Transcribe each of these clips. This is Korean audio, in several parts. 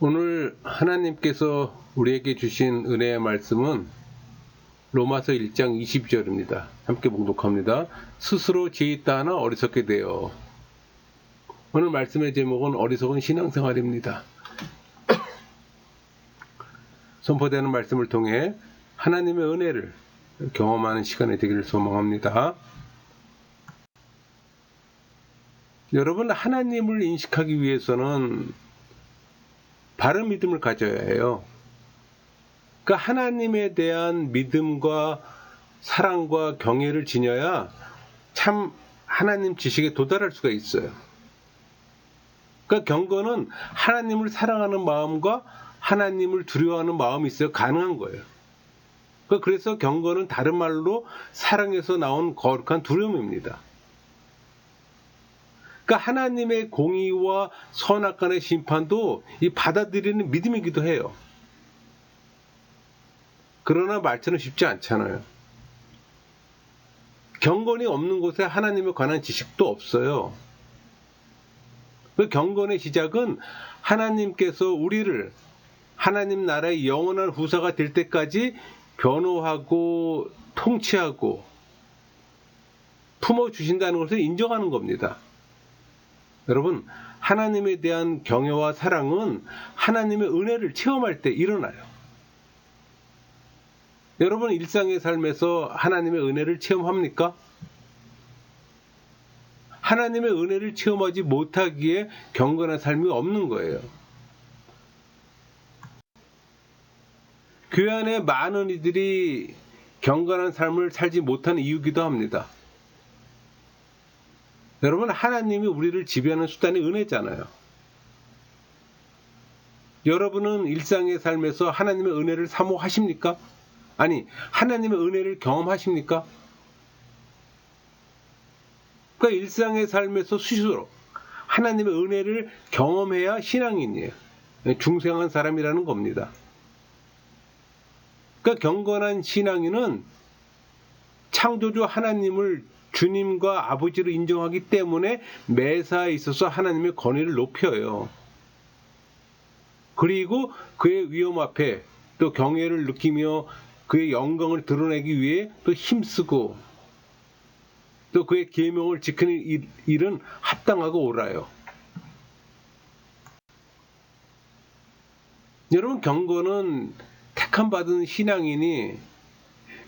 오늘 하나님께서 우리에게 주신 은혜의 말씀은 로마서 1장 22절입니다. 함께 봉독합니다. 스스로 지혜있다 하나 어리석게 되어. 오늘 말씀의 제목은 어리석은 신앙생활입니다. 선포되는 말씀을 통해 하나님의 은혜를 경험하는 시간이 되기를 소망합니다. 여러분, 하나님을 인식하기 위해서는 바른 믿음을 가져야 해요. 그러니까 하나님에 대한 믿음과 사랑과 경외를 지녀야 참 하나님 지식에 도달할 수가 있어요. 그러니까 경건은 하나님을 사랑하는 마음과 하나님을 두려워하는 마음이 있어야 가능한 거예요. 그래서 경건은 다른 말로 사랑에서 나온 거룩한 두려움입니다. 그러니까 하나님의 공의와 선악간의 심판도 이 받아들이는 믿음이기도 해요. 그러나 말처럼 쉽지 않잖아요. 경건이 없는 곳에 하나님에 관한 지식도 없어요. 그 경건의 시작은 하나님께서 우리를 하나님 나라의 영원한 후사가 될 때까지 변호하고 통치하고 품어주신다는 것을 인정하는 겁니다. 여러분, 하나님에 대한 경외와 사랑은 하나님의 은혜를 체험할 때 일어나요. 여러분, 일상의 삶에서 하나님의 은혜를 체험합니까? 하나님의 은혜를 체험하지 못하기에 경건한 삶이 없는 거예요. 교회 안에 많은 이들이 경건한 삶을 살지 못하는 이유기도 합니다. 여러분, 하나님이 우리를 지배하는 수단이 은혜잖아요. 여러분은 일상의 삶에서 하나님의 은혜를 사모하십니까? 아니, 하나님의 은혜를 경험하십니까? 그러니까 일상의 삶에서 스스로 하나님의 은혜를 경험해야 신앙인이에요. 중생한 사람이라는 겁니다. 그러니까 경건한 신앙인은 창조주 하나님을 주님과 아버지로 인정하기 때문에 매사에 있어서 하나님의 권위를 높여요. 그리고 그의 위엄 앞에 또 경외를 느끼며 그의 영광을 드러내기 위해 또 힘쓰고 또 그의 계명을 지키는 일은 합당하고 옳아요. 여러분, 경건은 택함받은 신앙인이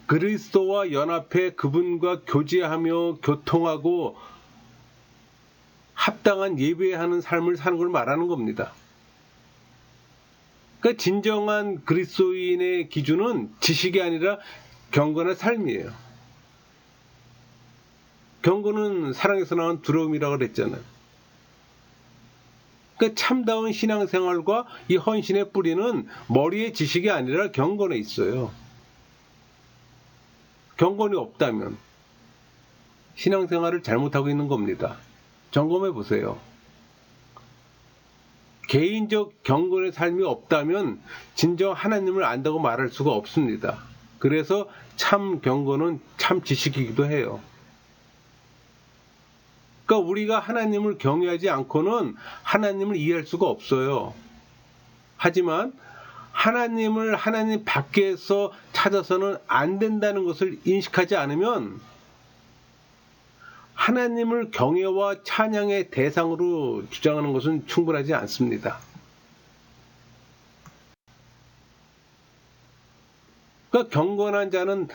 그리스도와 연합해 그분과 교제하며 교통하고 합당한 예배하는 삶을 사는 걸 말하는 겁니다. 그러니까 진정한 그리스도인의 기준은 지식이 아니라 경건한 삶이에요. 경건은 사랑에서 나온 두려움이라고 그랬잖아요. 그러니까 참다운 신앙생활과 이 헌신의 뿌리는 머리의 지식이 아니라 경건에 있어요. 경건이 없다면 신앙생활을 잘못하고 있는 겁니다. 점검해 보세요. 개인적 경건의 삶이 없다면 진정 하나님을 안다고 말할 수가 없습니다. 그래서 참 경건은 참 지식이기도 해요. 그러니까 우리가 하나님을 경외하지 않고는 하나님을 이해할 수가 없어요. 하지만 하나님을 하나님 밖에서 찾아서는 안 된다는 것을 인식하지 않으면 하나님을 경외와 찬양의 대상으로 주장하는 것은 충분하지 않습니다. 그러니까 경건한 자는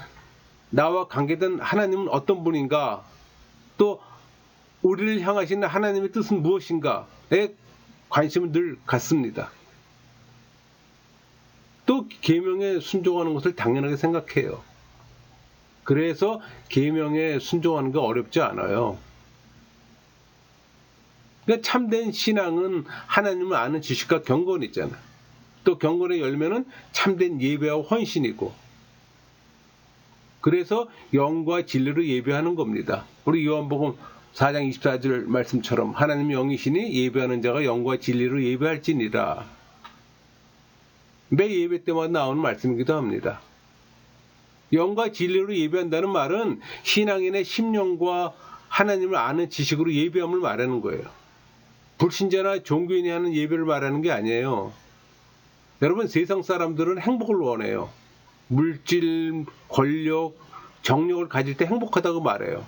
나와 관계된 하나님은 어떤 분인가, 또 우리를 향하시는 하나님의 뜻은 무엇인가에 관심을 늘 갖습니다. 또 계명에 순종하는 것을 당연하게 생각해요. 그래서 계명에 순종하는 게 어렵지 않아요. 그러니까 참된 신앙은 하나님을 아는 지식과 경건이잖아요. 또 경건의 열매는 참된 예배와 헌신이고, 그래서 영과 진리로 예배하는 겁니다. 우리 요한복음 4장 24절 말씀처럼 하나님의 영이시니 예배하는 자가 영과 진리로 예배할지니라. 매 예배 때마다 나오는 말씀이기도 합니다. 영과 진리로 예배한다는 말은 신앙인의 심령과 하나님을 아는 지식으로 예배함을 말하는 거예요. 불신자나 종교인이 하는 예배를 말하는 게 아니에요. 여러분, 세상 사람들은 행복을 원해요. 물질, 권력, 정력을 가질 때 행복하다고 말해요.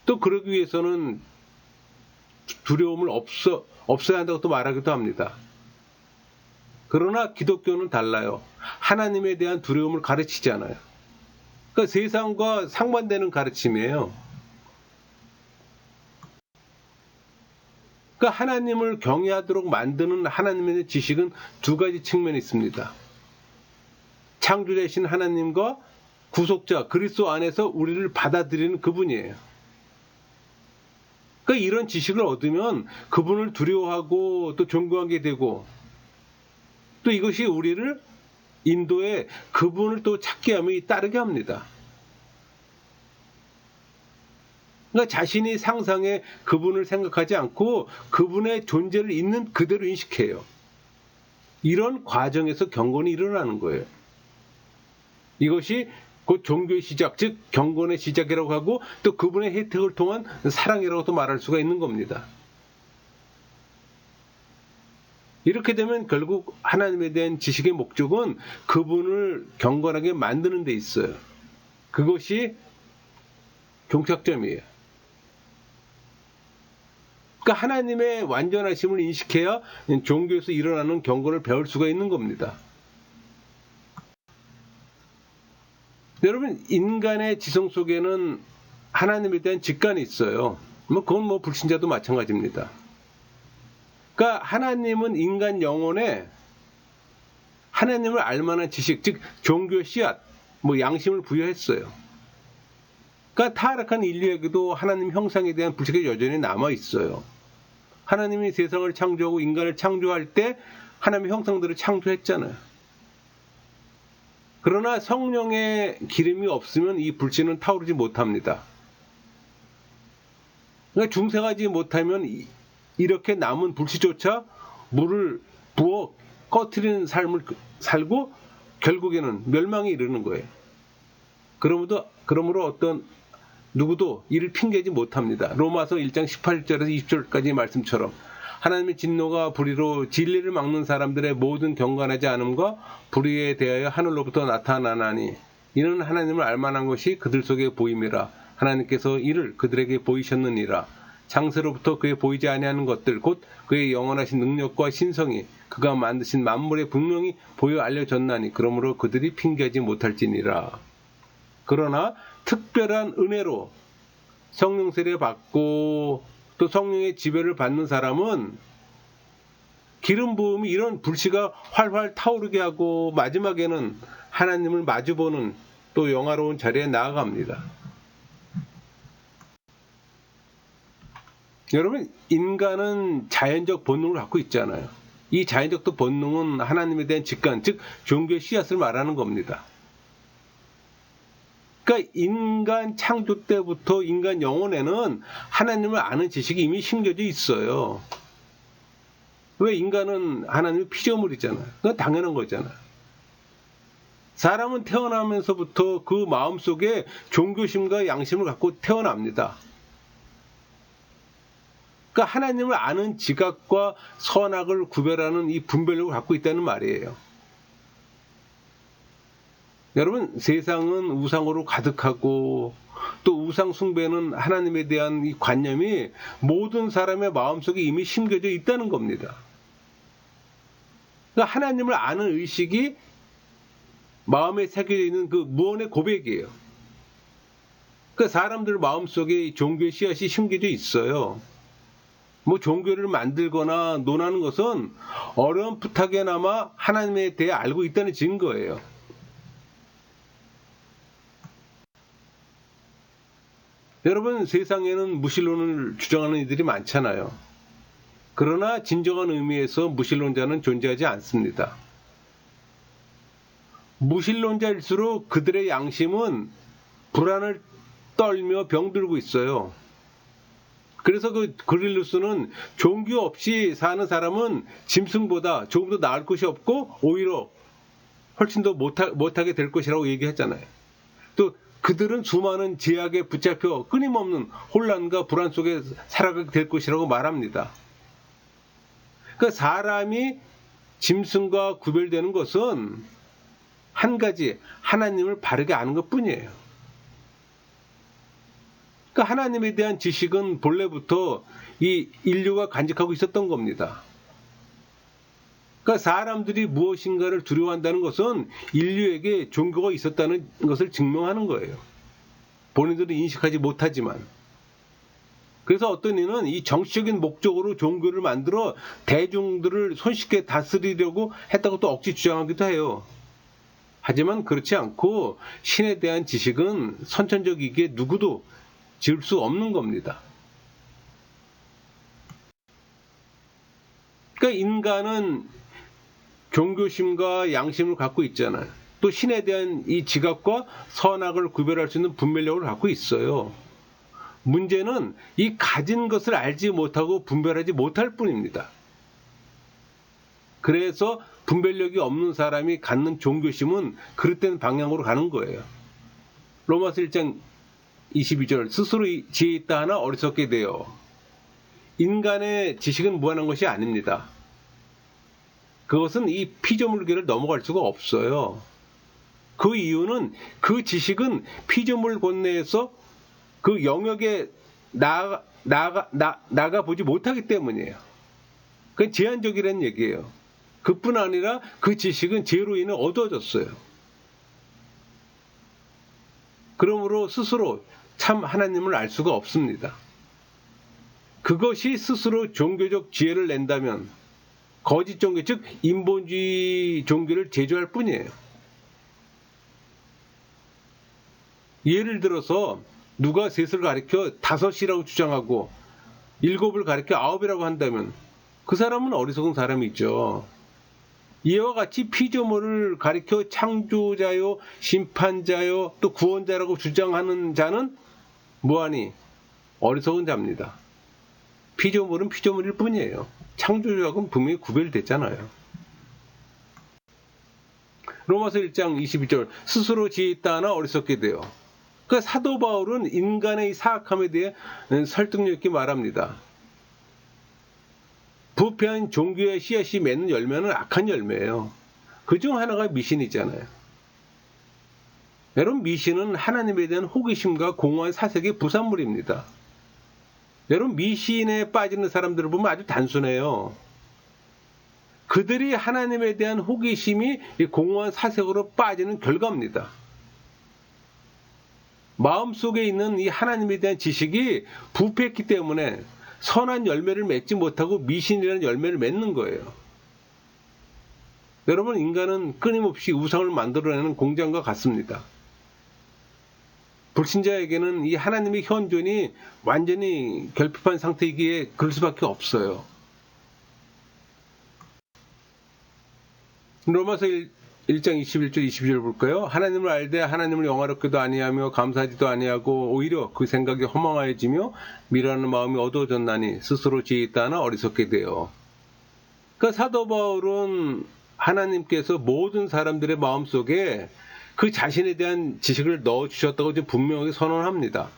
또 그러기 위해서는 두려움을 없어야 한다고 또 말하기도 합니다. 그러나 기독교는 달라요. 하나님에 대한 두려움을 가르치잖아요. 그러니까 세상과 상반되는 가르침이에요. 그러니까 하나님을 경외하도록 만드는 하나님에 대한 지식은 두 가지 측면이 있습니다. 창조자이신 하나님과 구속자 그리스도 안에서 우리를 받아들이는 그분이에요. 그러니까 이런 지식을 얻으면 그분을 두려워하고 또 존경하게 되고, 또 이것이 우리를 인도에 그분을 또 찾게 하며 따르게 합니다. 그러니까 자신이 상상해 그분을 생각하지 않고 그분의 존재를 있는 그대로 인식해요. 이런 과정에서 경건이 일어나는 거예요. 이것이 곧 종교의 시작, 즉 경건의 시작이라고 하고, 또 그분의 혜택을 통한 사랑이라고도 말할 수가 있는 겁니다. 이렇게 되면 결국 하나님에 대한 지식의 목적은 그분을 경건하게 만드는 데 있어요. 그것이 종착점이에요. 그러니까 하나님의 완전하심을 인식해야 종교에서 일어나는 경건을 배울 수가 있는 겁니다. 여러분, 인간의 지성 속에는 하나님에 대한 직관이 있어요. 그건 불신자도 마찬가지입니다. 그러니까 하나님은 인간 영혼에 하나님을 알만한 지식, 즉 종교 씨앗, 양심을 부여했어요. 그러니까 타락한 인류에게도 하나님 형상에 대한 불신이 여전히 남아 있어요. 하나님이 세상을 창조하고 인간을 창조할 때 하나님의 형상들을 창조했잖아요. 그러나 성령의 기름이 없으면 이 불신은 타오르지 못합니다. 그러니까 중생하지 못하면 이렇게 남은 불씨조차 물을 부어 꺼트리는 삶을 살고 결국에는 멸망에 이르는 거예요. 그러므로 어떤 누구도 이를 핑계지 못합니다. 로마서 1장 18절에서 20절까지 말씀처럼 하나님의 진노가 불의로 진리를 막는 사람들의 모든 경건하지 않음과 불의에 대하여 하늘로부터 나타나나니 이는 하나님을 알만한 것이 그들 속에 보임이라. 하나님께서 이를 그들에게 보이셨느니라. 장세로부터 그의 보이지 아니하는 것들 곧 그의 영원하신 능력과 신성이 그가 만드신 만물에 분명히 보여 알려졌나니 그러므로 그들이 핑계하지 못할지니라. 그러나 특별한 은혜로 성령 세례 받고 또 성령의 지배를 받는 사람은 기름 부음이 이런 불씨가 활활 타오르게 하고 마지막에는 하나님을 마주보는 또 영화로운 자리에 나아갑니다. 여러분, 인간은 자연적 본능을 갖고 있잖아요. 이 자연적 본능은 하나님에 대한 직관, 즉 종교의 씨앗을 말하는 겁니다. 그러니까 인간 창조 때부터 인간 영혼에는 하나님을 아는 지식이 이미 심겨져 있어요. 왜? 인간은 하나님의 피조물이잖아요. 그건 당연한 거잖아요. 사람은 태어나면서부터 그 마음속에 종교심과 양심을 갖고 태어납니다. 그러니까 하나님을 아는 지각과 선악을 구별하는 이 분별력을 갖고 있다는 말이에요. 여러분, 세상은 우상으로 가득하고 또 우상 숭배는 하나님에 대한 이 관념이 모든 사람의 마음속에 이미 심겨져 있다는 겁니다. 그러니까 하나님을 아는 의식이 마음에 새겨져 있는 그 무언의 고백이에요. 그러니까 사람들 마음속에 종교의 씨앗이 심겨져 있어요. 종교를 만들거나 논하는 것은 어렴풋하게나마 하나님에 대해 알고 있다는 증거예요. 여러분, 세상에는 무신론을 주장하는 이들이 많잖아요. 그러나 진정한 의미에서 무신론자는 존재하지 않습니다. 무신론자일수록 그들의 양심은 불안을 떨며 병들고 있어요. 그래서 그 그릴루스는 종교 없이 사는 사람은 짐승보다 조금 더 나을 것이 없고 오히려 훨씬 더 못하게 될 것이라고 얘기했잖아요. 또 그들은 수많은 제약에 붙잡혀 끊임없는 혼란과 불안 속에 살아가게 될 것이라고 말합니다. 그러니까 사람이 짐승과 구별되는 것은 한 가지, 하나님을 바르게 아는 것뿐이에요. 그러니까 하나님에 대한 지식은 본래부터 이 인류가 간직하고 있었던 겁니다. 그러니까 사람들이 무엇인가를 두려워한다는 것은 인류에게 종교가 있었다는 것을 증명하는 거예요. 본인들은 인식하지 못하지만. 그래서 어떤 이는 이 정치적인 목적으로 종교를 만들어 대중들을 손쉽게 다스리려고 했다고 또 억지 주장하기도 해요. 하지만 그렇지 않고 신에 대한 지식은 선천적이기에 누구도 지을 수 없는 겁니다. 그러니까 인간은 종교심과 양심을 갖고 있잖아요. 또 신에 대한 이 지각과 선악을 구별할 수 있는 분별력을 갖고 있어요. 문제는 이 가진 것을 알지 못하고 분별하지 못할 뿐입니다. 그래서 분별력이 없는 사람이 갖는 종교심은 그릇된 방향으로 가는 거예요. 로마서 1장 22절 스스로 지혜 있다 하나 어리석게 되어. 인간의 지식은 무한한 것이 아닙니다. 그것은 이 피조물계를 넘어갈 수가 없어요. 그 이유는 그 지식은 피조물 권내에서 그 영역에 나가 보지 못하기 때문이에요. 그건 제한적이라는 얘기예요. 그뿐 아니라 그 지식은 죄로 인해 얻어졌어요. 그러므로 스스로 참 하나님을 알 수가 없습니다. 그것이 스스로 종교적 지혜를 낸다면 거짓 종교, 즉 인본주의 종교를 제조할 뿐이에요. 예를 들어서 누가 셋을 가리켜 다섯이라고 주장하고 일곱을 가리켜 아홉이라고 한다면 그 사람은 어리석은 사람이죠. 이와 같이 피조물을 가리켜 창조자요, 심판자요, 또 구원자라고 주장하는 자는 무한히 어리석은 자입니다. 피조물은 피조물일 뿐이에요. 창조주하고는 분명히 구별됐잖아요. 로마서 1장 22절 스스로 지혜 있다 하나 어리석게 되어. 그러니까 사도 바울은 인간의 사악함에 대해 설득력 있게 말합니다. 부패한 종교의 씨앗이 맺는 열매는 악한 열매예요. 그중 하나가 미신이잖아요. 여러분, 미신은 하나님에 대한 호기심과 공허한 사색의 부산물입니다. 여러분, 미신에 빠지는 사람들을 보면 아주 단순해요. 그들이 하나님에 대한 호기심이 공허한 사색으로 빠지는 결과입니다. 마음속에 있는 이 하나님에 대한 지식이 부패했기 때문에 선한 열매를 맺지 못하고 미신이라는 열매를 맺는 거예요. 여러분, 인간은 끊임없이 우상을 만들어내는 공장과 같습니다. 불신자에게는 이 하나님의 현존이 완전히 결핍한 상태이기에 그럴 수밖에 없어요. 로마서 1장 21절 22절 볼까요? 하나님을 알되 하나님을 영화롭게도 아니하며 감사하지도 아니하고 오히려 그 생각이 허망하여지며 미련한 마음이 어두워졌나니 스스로 지혜 있다 하나 어리석게 되어. 그러니까 사도 바울은 하나님께서 모든 사람들의 마음속에 그 자신에 대한 지식을 넣어주셨다고 지금 분명하게 선언합니다.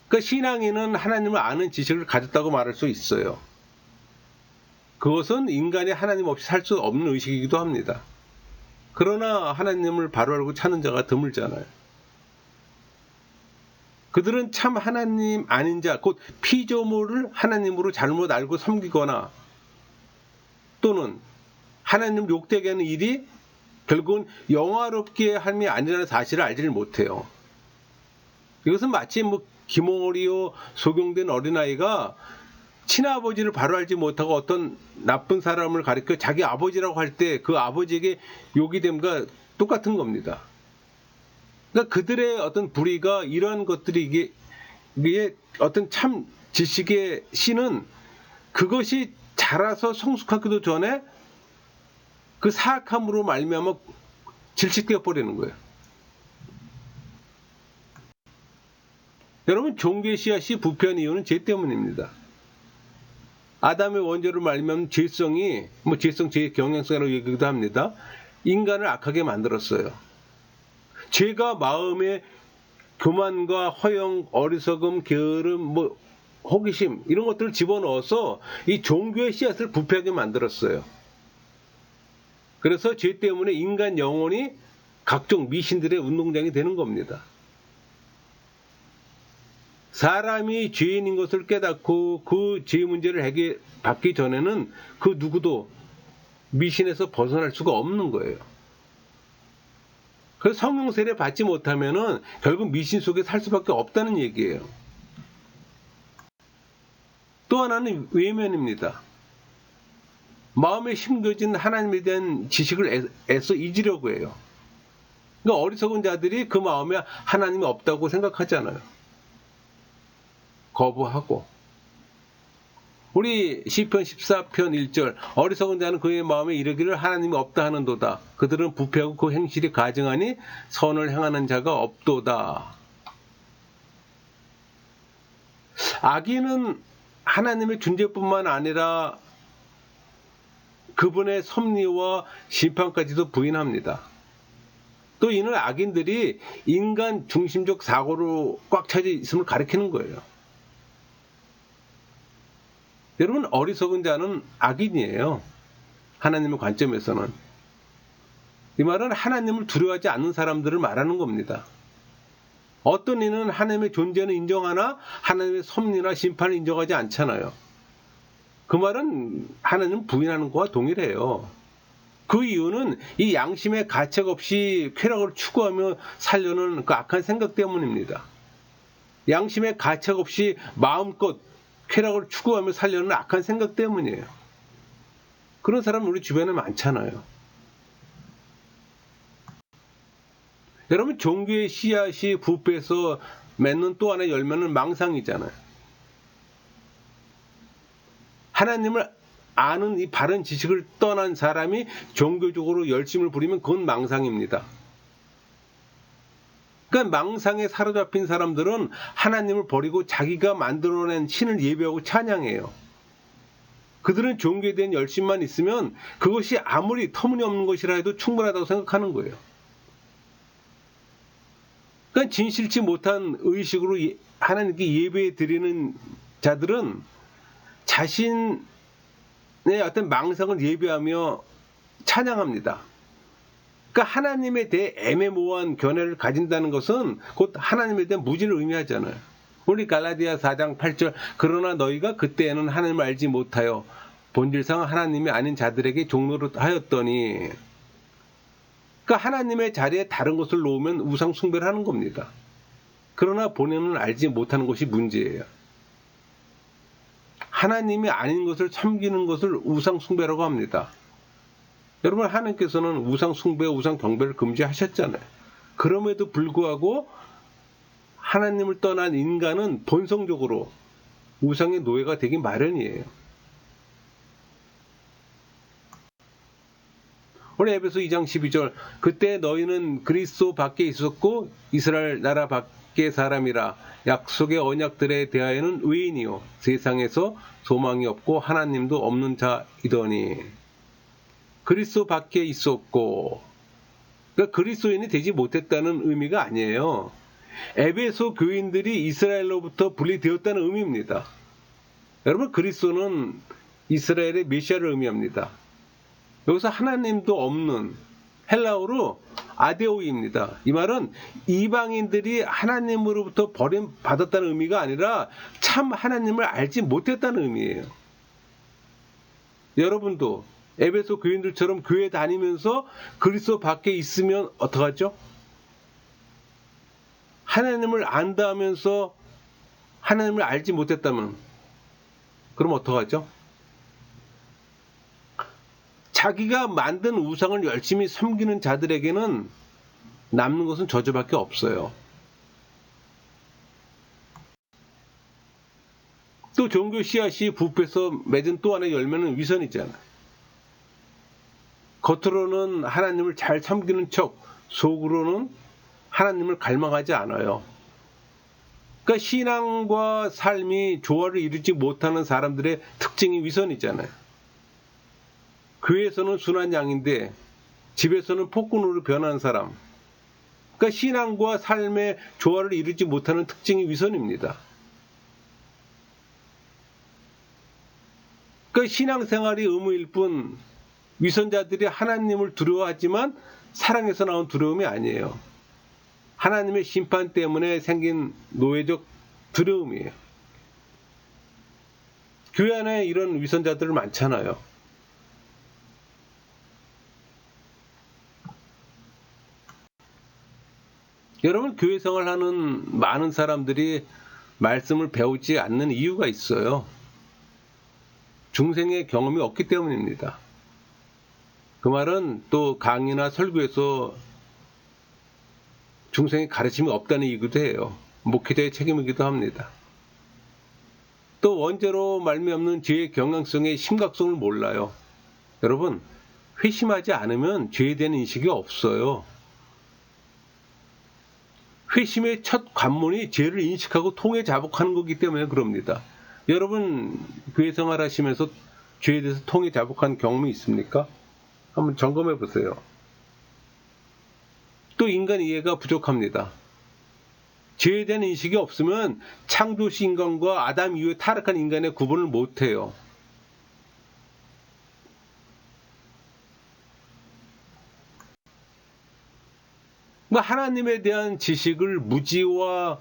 그러니까 신앙인은 하나님을 아는 지식을 가졌다고 말할 수 있어요. 그것은 인간이 하나님 없이 살 수 없는 의식이기도 합니다. 그러나 하나님을 바로 알고 찾는 자가 드물잖아요. 그들은 참 하나님 아닌 자, 곧 피조물을 하나님으로 잘못 알고 섬기거나 또는 하나님을 욕되게 하는 일이 결국은 영화롭게 함이 아니라는 사실을 알지를 못해요. 이것은 마치 기몽어리요 소경된 어린아이가 친아버지를 바로 알지 못하고 어떤 나쁜 사람을 가리켜 자기 아버지라고 할 때 그 아버지에게 욕이 됨과 똑같은 겁니다. 그러니까 그들의 어떤 불의가 이러한 것들이 이게 어떤 참 지식의 씨는 그것이 자라서 성숙하기도 전에 그 사악함으로 말미암아 질식되어 버리는 거예요. 여러분, 종교의 씨앗이 부패한 이유는 죄 때문입니다. 아담의 원죄로 말미암은 죄성이 죄성 죄의 경향성이라고 얘기도 합니다. 인간을 악하게 만들었어요. 죄가 마음에 교만과 허영, 어리석음, 게으름, 호기심 이런 것들을 집어넣어서 이 종교의 씨앗을 부패하게 만들었어요. 그래서 죄 때문에 인간 영혼이 각종 미신들의 운동장이 되는 겁니다. 사람이 죄인인 것을 깨닫고 그 죄 문제를 해결받기 전에는 그 누구도 미신에서 벗어날 수가 없는 거예요. 그래서 성령 세례 받지 못하면은 결국 미신 속에 살 수밖에 없다는 얘기예요. 또 하나는 외면입니다. 마음에 심겨진 하나님에 대한 지식을 애써 잊으려고 해요. 그러니까 어리석은 자들이 그 마음에 하나님이 없다고 생각하잖아요. 거부하고. 우리 시편 14편 1절 어리석은 자는 그의 마음에 이르기를 하나님이 없다 하는도다. 그들은 부패하고 그 행실이 가증하니 선을 행하는 자가 없도다. 악인은 하나님의 존재뿐만 아니라 그분의 섭리와 심판까지도 부인합니다. 또 이는 악인들이 인간 중심적 사고로 꽉 차져 있음을 가리키는 거예요. 여러분, 어리석은 자는 악인이에요. 하나님의 관점에서는. 이 말은 하나님을 두려워하지 않는 사람들을 말하는 겁니다. 어떤 이는 하나님의 존재는 인정하나 하나님의 섭리나 심판을 인정하지 않잖아요. 그 말은 하나님을 부인하는 것과 동일해요. 그 이유는 이 양심의 가책 없이 쾌락을 추구하며 살려는 그 악한 생각 때문입니다. 양심의 가책 없이 마음껏 쾌락을 추구하며 살려는 악한 생각 때문이에요. 그런 사람 우리 주변에 많잖아요. 여러분, 종교의 씨앗이 부패해서 맺는 또 하나의 열매는 망상이잖아요. 하나님을 아는 이 바른 지식을 떠난 사람이 종교적으로 열심을 부리면 그건 망상입니다. 그러니까 망상에 사로잡힌 사람들은 하나님을 버리고 자기가 만들어낸 신을 예배하고 찬양해요. 그들은 종교에 대한 열심만 있으면 그것이 아무리 터무니없는 것이라 해도 충분하다고 생각하는 거예요. 그러니까 진실치 못한 의식으로 하나님께 예배 드리는 자들은 자신의 어떤 망상을 예배하며 찬양합니다. 그러니까 하나님에 대해 애매모호한 견해를 가진다는 것은 곧 하나님에 대한 무지를 의미하잖아요. 우리 갈라디아 4장 8절 그러나 너희가 그때에는 하나님을 알지 못하여 본질상 하나님이 아닌 자들에게 종로를 하였더니, 그러니까 하나님의 자리에 다른 것을 놓으면 우상 숭배를 하는 겁니다. 그러나 본인은 알지 못하는 것이 문제예요. 하나님이 아닌 것을 섬기는 것을 우상 숭배라고 합니다. 여러분, 하나님께서는 우상 숭배와 우상 경배를 금지하셨잖아요. 그럼에도 불구하고 하나님을 떠난 인간은 본성적으로 우상의 노예가 되기 마련이에요. 우리 에베소 2장 12절 그때 너희는 그리스도 밖에 있었고 이스라엘 나라 밖의 사람이라 약속의 언약들에 대하여는 외인이요 세상에서 소망이 없고 하나님도 없는 자이더니. 그리스도 밖에 있었고, 그러니까 그리스도인이 되지 못했다는 의미가 아니에요. 에베소 교인들이 이스라엘로부터 분리되었다는 의미입니다. 여러분, 그리스도는 이스라엘의 메시아를 의미합니다. 여기서 하나님도 없는 헬라어로 아데오이입니다. 이 말은 이방인들이 하나님으로부터 버림받았다는 의미가 아니라 참 하나님을 알지 못했다는 의미예요. 여러분도 에베소 교인들처럼 교회 다니면서 그리스도 밖에 있으면 어떡하죠? 하나님을 안다 하면서 하나님을 알지 못했다면 그럼 어떡하죠? 자기가 만든 우상을 열심히 섬기는 자들에게는 남는 것은 저주밖에 없어요. 또 종교 씨앗이 부패해서 맺은 또 하나의 열매는 위선이잖아요. 겉으로는 하나님을 잘 섬기는 척, 속으로는 하나님을 갈망하지 않아요. 그러니까 신앙과 삶이 조화를 이루지 못하는 사람들의 특징이 위선이잖아요. 교회에서는 순한 양인데 집에서는 폭군으로 변한 사람. 그러니까 신앙과 삶의 조화를 이루지 못하는 특징이 위선입니다. 그러니까 신앙생활이 의무일 뿐 위선자들이 하나님을 두려워하지만 사랑에서 나온 두려움이 아니에요. 하나님의 심판 때문에 생긴 노예적 두려움이에요. 교회 안에 이런 위선자들 많잖아요. 여러분, 교회 생활하는 많은 사람들이 말씀을 배우지 않는 이유가 있어요. 중생의 경험이 없기 때문입니다. 그 말은 또 강의나 설교에서 중생의 가르침이 없다는 이유도 해요. 목회자의 책임이기도 합니다. 또 원죄로 말미암는 죄의 경향성의 심각성을 몰라요. 여러분, 회심하지 않으면 죄에 대한 인식이 없어요. 회심의 첫 관문이 죄를 인식하고 통해 자복하는 거기 때문에 그럽니다. 여러분, 교회 생활 하시면서 죄에 대해서 통해 자복한 경험이 있습니까? 한번 점검해 보세요. 또 인간 이해가 부족합니다. 죄에 대한 인식이 없으면 창조시 인간과 아담 이후에 타락한 인간의 구분을 못해요. 하나님에 대한 지식을 무지와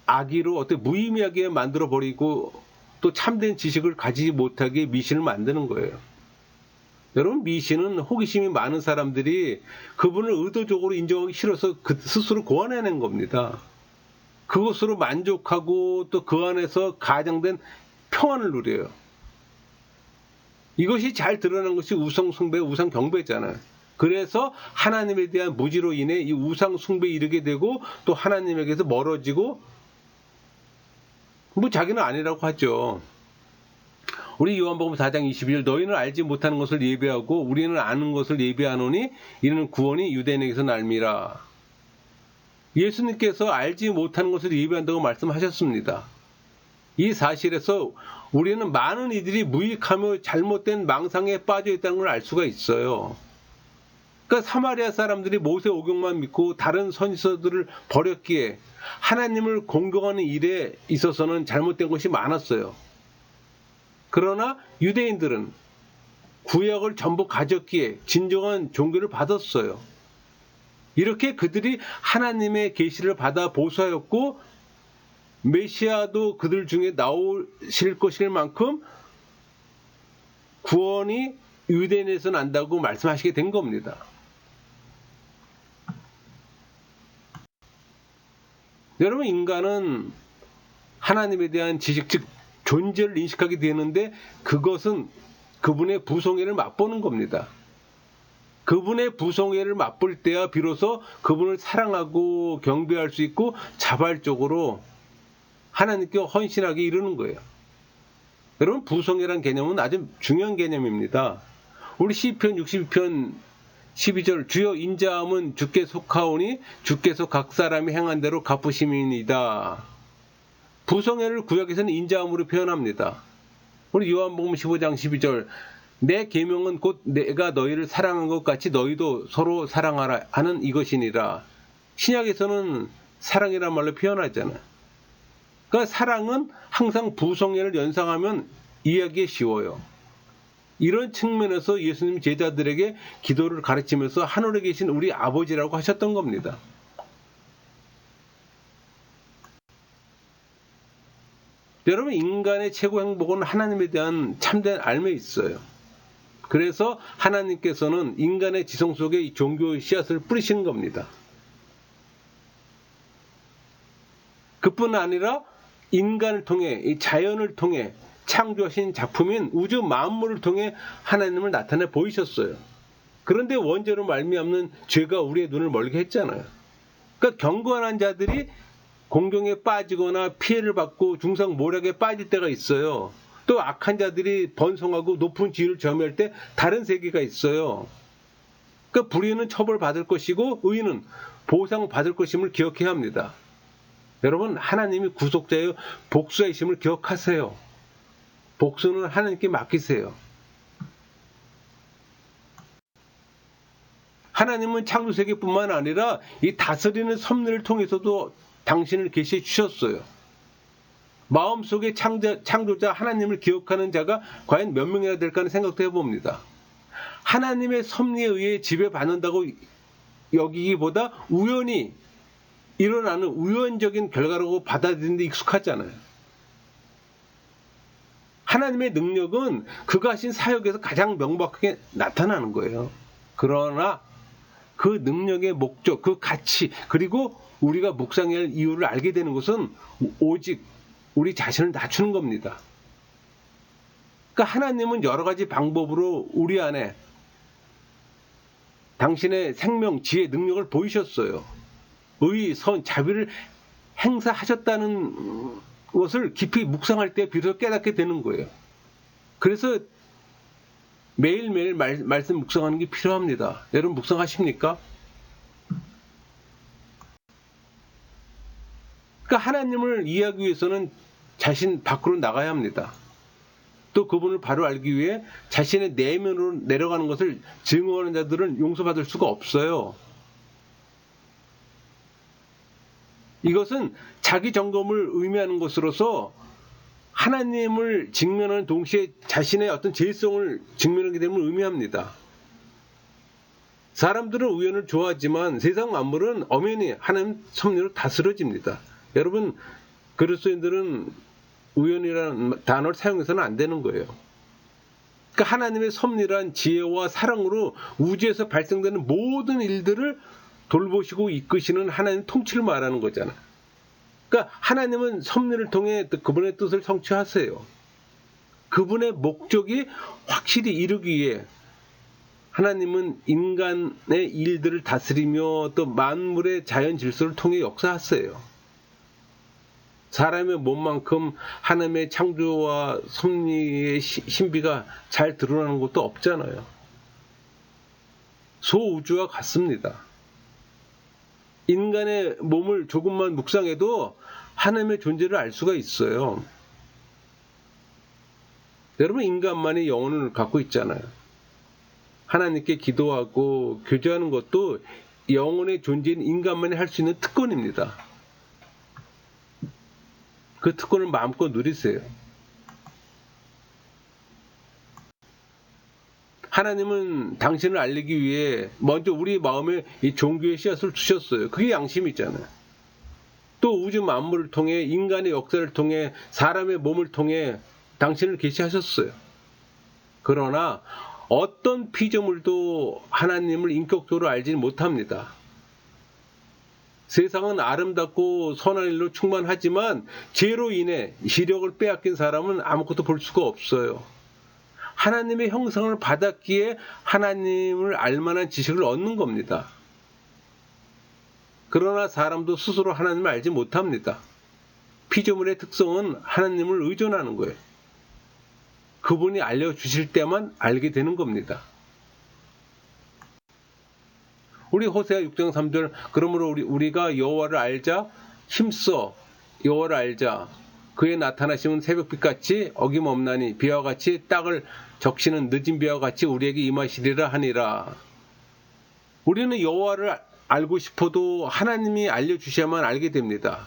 악의로 어떻게 무의미하게 만들어버리고 또 참된 지식을 가지지 못하게 미신을 만드는 거예요. 여러분, 미신은 호기심이 많은 사람들이 그분을 의도적으로 인정하기 싫어서 스스로 고안해낸 겁니다. 그것으로 만족하고 또 그 안에서 가장된 평안을 누려요. 이것이 잘 드러난 것이 우상숭배, 우상경배잖아요. 그래서 하나님에 대한 무지로 인해 이 우상숭배에 이르게 되고 또 하나님에게서 멀어지고 자기는 아니라고 하죠. 우리 요한복음 4장 22절 너희는 알지 못하는 것을 예비하고 우리는 아는 것을 예비하노니 이는 구원이 유대인에게서 날미라. 예수님께서 알지 못하는 것을 예비한다고 말씀하셨습니다. 이 사실에서 우리는 많은 이들이 무익하며 잘못된 망상에 빠져 있다는 걸 알 수가 있어요. 그러니까 사마리아 사람들이 모세 오경만 믿고 다른 선지서들을 버렸기에 하나님을 공경하는 일에 있어서는 잘못된 것이 많았어요. 그러나 유대인들은 구약을 전부 가졌기에 진정한 종교를 받았어요. 이렇게 그들이 하나님의 계시를 받아 보수하였고 메시아도 그들 중에 나오실 것일 만큼 구원이 유대인에서 난다고 말씀하시게 된 겁니다. 여러분, 인간은 하나님에 대한 지식, 즉 존재를 인식하게 되는데 그것은 그분의 부성애를 맛보는 겁니다. 그분의 부성애를 맛볼 때야 비로소 그분을 사랑하고 경배할 수 있고 자발적으로 하나님께 헌신하게 이르는 거예요. 여러분, 부성애란 개념은 아주 중요한 개념입니다. 우리 시편 62편 12절 주여 인자함은 주께 속하오니 주께서 각 사람이 행한 대로 갚으심이니이다. 부성애를 구약에서는 인자함으로 표현합니다. 우리 요한복음 15장 12절 내 계명은 곧 내가 너희를 사랑한 것 같이 너희도 서로 사랑하라 하는 이것이니라. 신약에서는 사랑이란 말로 표현하잖아요. 그러니까 사랑은 항상 부성애를 연상하면 이해하기 쉬워요. 이런 측면에서 예수님 제자들에게 기도를 가르치면서 하늘에 계신 우리 아버지라고 하셨던 겁니다. 여러분, 인간의 최고 행복은 하나님에 대한 참된 알매 있어요. 그래서 하나님께서는 인간의 지성 속에 이 종교의 씨앗을 뿌리시는 겁니다. 그뿐 아니라 인간을 통해, 이 자연을 통해 창조하신 작품인 우주 만물을 통해 하나님을 나타내 보이셨어요. 그런데 원죄로 말미암는 죄가 우리의 눈을 멀게 했잖아요. 그러니까 경건한 자들이 공경에 빠지거나 피해를 받고 중상모략에 빠질 때가 있어요. 또 악한 자들이 번성하고 높은 지위를 점유할 때 다른 세계가 있어요. 그러니까 불의는 처벌받을 것이고 의인은 보상받을 것임을 기억해야 합니다. 여러분, 하나님이 구속자여 복수하심을 기억하세요. 복수는 하나님께 맡기세요. 하나님은 창조세계뿐만 아니라 이 다스리는 섭리를 통해서도 당신을 계시해 주셨어요. 마음속에 창조자 하나님을 기억하는 자가 과연 몇 명이나 될까 하는 생각도 해봅니다. 하나님의 섭리에 의해 지배받는다고 여기기보다 우연히 일어나는 우연적인 결과라고 받아들이는 데 익숙하잖아요. 하나님의 능력은 그가 하신 사역에서 가장 명확하게 나타나는 거예요. 그러나 그 능력의 목적, 그 가치, 그리고 우리가 묵상해야 할 이유를 알게 되는 것은 오직 우리 자신을 낮추는 겁니다. 그러니까 하나님은 여러 가지 방법으로 우리 안에 당신의 생명, 지혜, 능력을 보이셨어요. 의, 선, 자비를 행사하셨다는 것을 깊이 묵상할 때 비로소 깨닫게 되는 거예요. 그래서 매일매일 말씀 묵상하는 게 필요합니다. 여러분 묵상하십니까? 그러니까 하나님을 이해하기 위해서는 자신 밖으로 나가야 합니다. 또 그분을 바로 알기 위해 자신의 내면으로 내려가는 것을 증오하는 자들은 용서받을 수가 없어요. 이것은 자기 점검을 의미하는 것으로서 하나님을 직면하는 동시에 자신의 어떤 죄성을 직면하게 됨을 의미합니다. 사람들은 우연을 좋아하지만 세상 만물은 엄연히 하나님 섭리로 다스려집니다. 여러분, 그리스도인들은 우연이라는 단어를 사용해서는 안 되는 거예요. 그러니까 하나님의 섭리란 지혜와 사랑으로 우주에서 발생되는 모든 일들을 돌보시고 이끄시는 하나님 통치를 말하는 거잖아요. 그러니까 하나님은 섭리를 통해 그분의 뜻을 성취하세요. 그분의 목적이 확실히 이루기 위해 하나님은 인간의 일들을 다스리며 또 만물의 자연 질서를 통해 역사하세요. 사람의 몸만큼 하나님의 창조와 섭리의 신비가 잘 드러나는 것도 없잖아요. 소우주와 같습니다. 인간의 몸을 조금만 묵상해도 하나님의 존재를 알 수가 있어요. 여러분, 인간만이 영혼을 갖고 있잖아요. 하나님께 기도하고 교제하는 것도 영혼의 존재인 인간만이 할 수 있는 특권입니다. 그 특권을 마음껏 누리세요. 하나님은 당신을 알리기 위해 먼저 우리 마음에 이 종교의 씨앗을 주셨어요. 그게 양심이잖아요. 또 우주 만물을 통해 인간의 역사를 통해 사람의 몸을 통해 당신을 계시하셨어요. 그러나 어떤 피조물도 하나님을 인격적으로 알지 못합니다. 세상은 아름답고 선한 일로 충만하지만 죄로 인해 시력을 빼앗긴 사람은 아무것도 볼 수가 없어요. 하나님의 형상을 받았기에 하나님을 알만한 지식을 얻는 겁니다. 그러나 사람도 스스로 하나님을 알지 못합니다. 피조물의 특성은 하나님을 의존하는 거예요. 그분이 알려주실 때만 알게 되는 겁니다. 우리 호세아 6장 3절, 그러므로 우리가 여호와를 알자, 힘써 여호와를 알자. 그의 나타나심은 새벽빛같이 어김없나니 비와 같이 땅을 적시는 늦은 비와 같이 우리에게 임하시리라 하니라. 우리는 여호와를 알고 싶어도 하나님이 알려주셔야만 알게 됩니다.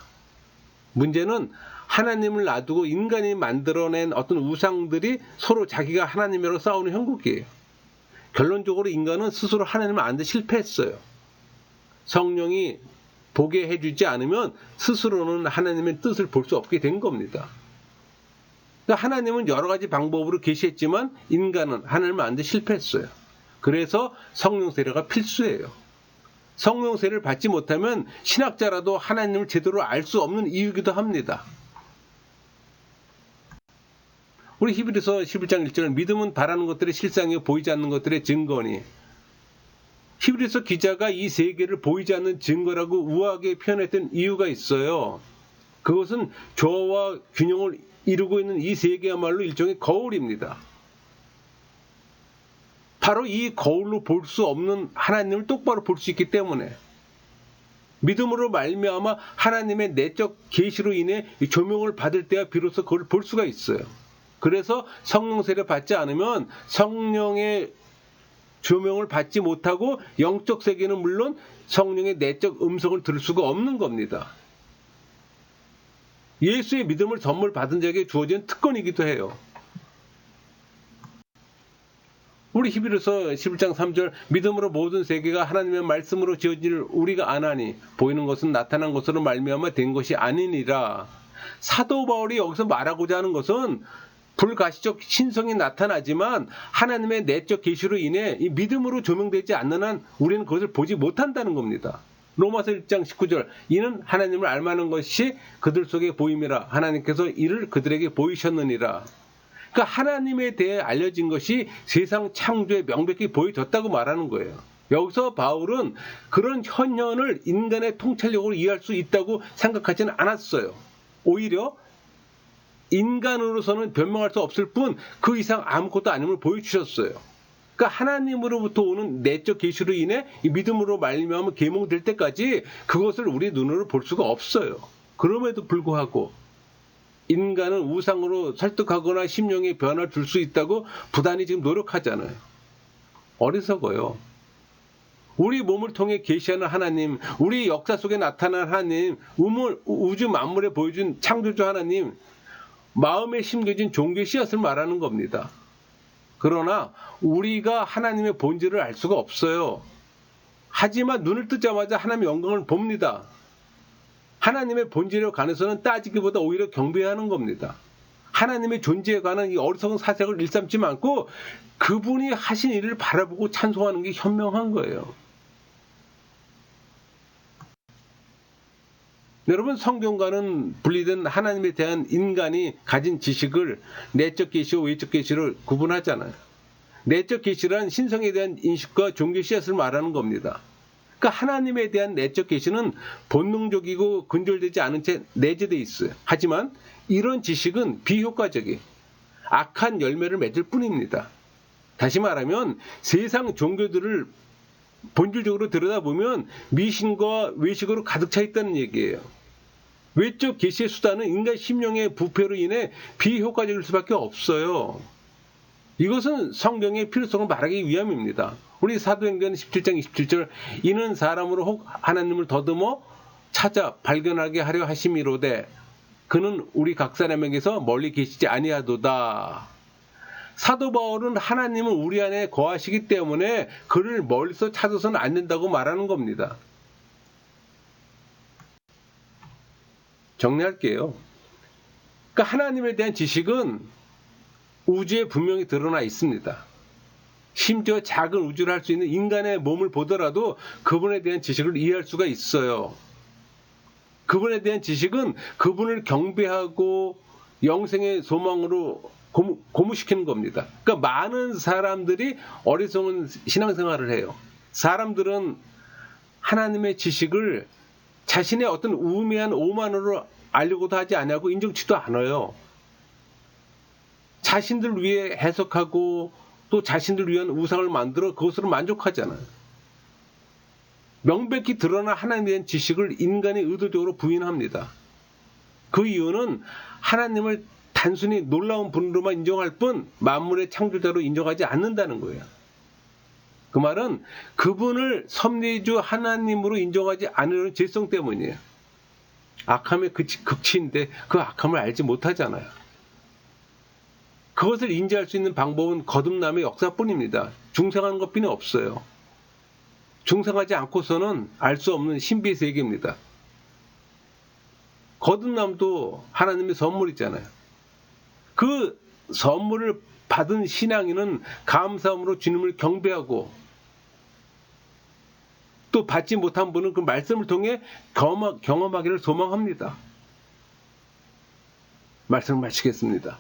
문제는 하나님을 놔두고 인간이 만들어낸 어떤 우상들이 서로 자기가 하나님이라고 싸우는 형국이에요. 결론적으로 인간은 스스로 하나님을 아는 데 실패했어요. 성령이 보게 해주지 않으면 스스로는 하나님의 뜻을 볼 수 없게 된 겁니다. 그러니까 하나님은 여러 가지 방법으로 계시했지만 인간은 하나님을 아는 데 실패했어요. 그래서 성령 세례가 필수예요. 성령 세례를 받지 못하면 신학자라도 하나님을 제대로 알 수 없는 이유이기도 합니다. 우리 히브리서 11장 1절은 믿음은 바라는 것들의 실상이요 보이지 않는 것들의 증거니. 히브리서 기자가 이 세계를 보이지 않는 증거라고 우아하게 표현했던 이유가 있어요. 그것은 조화와 균형을 이루고 있는 이 세계야말로 일종의 거울입니다. 바로 이 거울로 볼 수 없는 하나님을 똑바로 볼 수 있기 때문에 믿음으로 말미암아 하나님의 내적 계시로 인해 조명을 받을 때야 비로소 그걸 볼 수가 있어요. 그래서 성령 세례 받지 않으면 성령의 조명을 받지 못하고 영적 세계는 물론 성령의 내적 음성을 들을 수가 없는 겁니다. 예수의 믿음을 선물 받은 자에게 주어진 특권이기도 해요. 우리 히브리서 11장 3절 믿음으로 모든 세계가 하나님의 말씀으로 지어질 우리가 아나니 보이는 것은 나타난 것으로 말미암아 된 것이 아니니라. 사도 바울이 여기서 말하고자 하는 것은 불가시적 신성이 나타나지만 하나님의 내적 계시로 인해 이 믿음으로 조명되지 않는 한 우리는 그것을 보지 못한다는 겁니다. 로마서 1장 19절 이는 하나님을 알만한 것이 그들 속에 보임이라 하나님께서 이를 그들에게 보이셨느니라. 그러니까 하나님에 대해 알려진 것이 세상 창조에 명백히 보여졌다고 말하는 거예요. 여기서 바울은 그런 현현을 인간의 통찰력으로 이해할 수 있다고 생각하지는 않았어요. 오히려 인간으로서는 변명할 수 없을 뿐 그 이상 아무것도 아님을 보여주셨어요. 그러니까 하나님으로부터 오는 내적 계시로 인해 이 믿음으로 말미암아 계몽될 때까지 그것을 우리 눈으로 볼 수가 없어요. 그럼에도 불구하고 인간은 우상으로 설득하거나 심령에 변화를 줄 수 있다고 부단히 지금 노력하잖아요. 어리석어요. 우리 몸을 통해 계시하는 하나님, 우리 역사 속에 나타난 하나님, 우주 만물에 보여준 창조주 하나님, 마음에 심겨진 종교의 씨앗을 말하는 겁니다. 그러나 우리가 하나님의 본질을 알 수가 없어요. 하지만 눈을 뜨자마자 하나님의 영광을 봅니다. 하나님의 본질에 관해서는 따지기보다 오히려 경배하는 겁니다. 하나님의 존재에 관한 이 어리석은 사색을 일삼지 않고 그분이 하신 일을 바라보고 찬송하는 게 현명한 거예요. 여러분, 성경과는 분리된 하나님에 대한 인간이 가진 지식을 내적 계시와 외적 계시를 구분하잖아요. 내적 계시란 신성에 대한 인식과 종교 씨앗을 말하는 겁니다. 그러니까 하나님에 대한 내적 계시는 본능적이고 근절되지 않은 채 내재되어 있어요. 하지만 이런 지식은 비효과적이에요. 악한 열매를 맺을 뿐입니다. 다시 말하면 세상 종교들을 본질적으로 들여다보면 미신과 외식으로 가득 차 있다는 얘기예요. 외적 계시의 수단은 인간 심령의 부패로 인해 비효과적일 수밖에 없어요. 이것은 성경의 필요성을 말하기 위함입니다. 우리 사도행전 17장 27절 이는 사람으로 혹 하나님을 더듬어 찾아 발견하게 하려 하심이로되 그는 우리 각 사람에게서 멀리 계시지 아니하도다. 사도 바울은 하나님은 우리 안에 거하시기 때문에 그를 멀리서 찾아서는 안 된다고 말하는 겁니다. 정리할게요. 그러니까 하나님에 대한 지식은 우주에 분명히 드러나 있습니다. 심지어 작은 우주를 할 수 있는 인간의 몸을 보더라도 그분에 대한 지식을 이해할 수가 있어요. 그분에 대한 지식은 그분을 경배하고 영생의 소망으로 고무시키는 겁니다. 그러니까 많은 사람들이 어리석은 신앙생활을 해요. 사람들은 하나님의 지식을 자신의 어떤 우매한 오만으로 알려고도 하지 않냐고 인정치도 않아요. 자신들 위해 해석하고 또 자신들 위한 우상을 만들어 그것으로 만족하잖아요. 명백히 드러난 하나님에 대한 지식을 인간이 의도적으로 부인합니다. 그 이유는 하나님을 단순히 놀라운 분으로만 인정할 뿐 만물의 창조자로 인정하지 않는다는 거예요. 그 말은 그분을 섭리주 하나님으로 인정하지 않으려는 죄성 때문이에요. 악함의 극치인데 그 악함을 알지 못하잖아요. 그것을 인지할 수 있는 방법은 거듭남의 역사뿐입니다. 중생하는 것뿐이 없어요. 중생하지 않고서는 알 수 없는 신비의 세계입니다. 거듭남도 하나님의 선물이잖아요. 그 선물을 받은 신앙인은 감사함으로 주님을 경배하고 또 받지 못한 분은 그 말씀을 통해 경험하기를 소망합니다. 말씀을 마치겠습니다.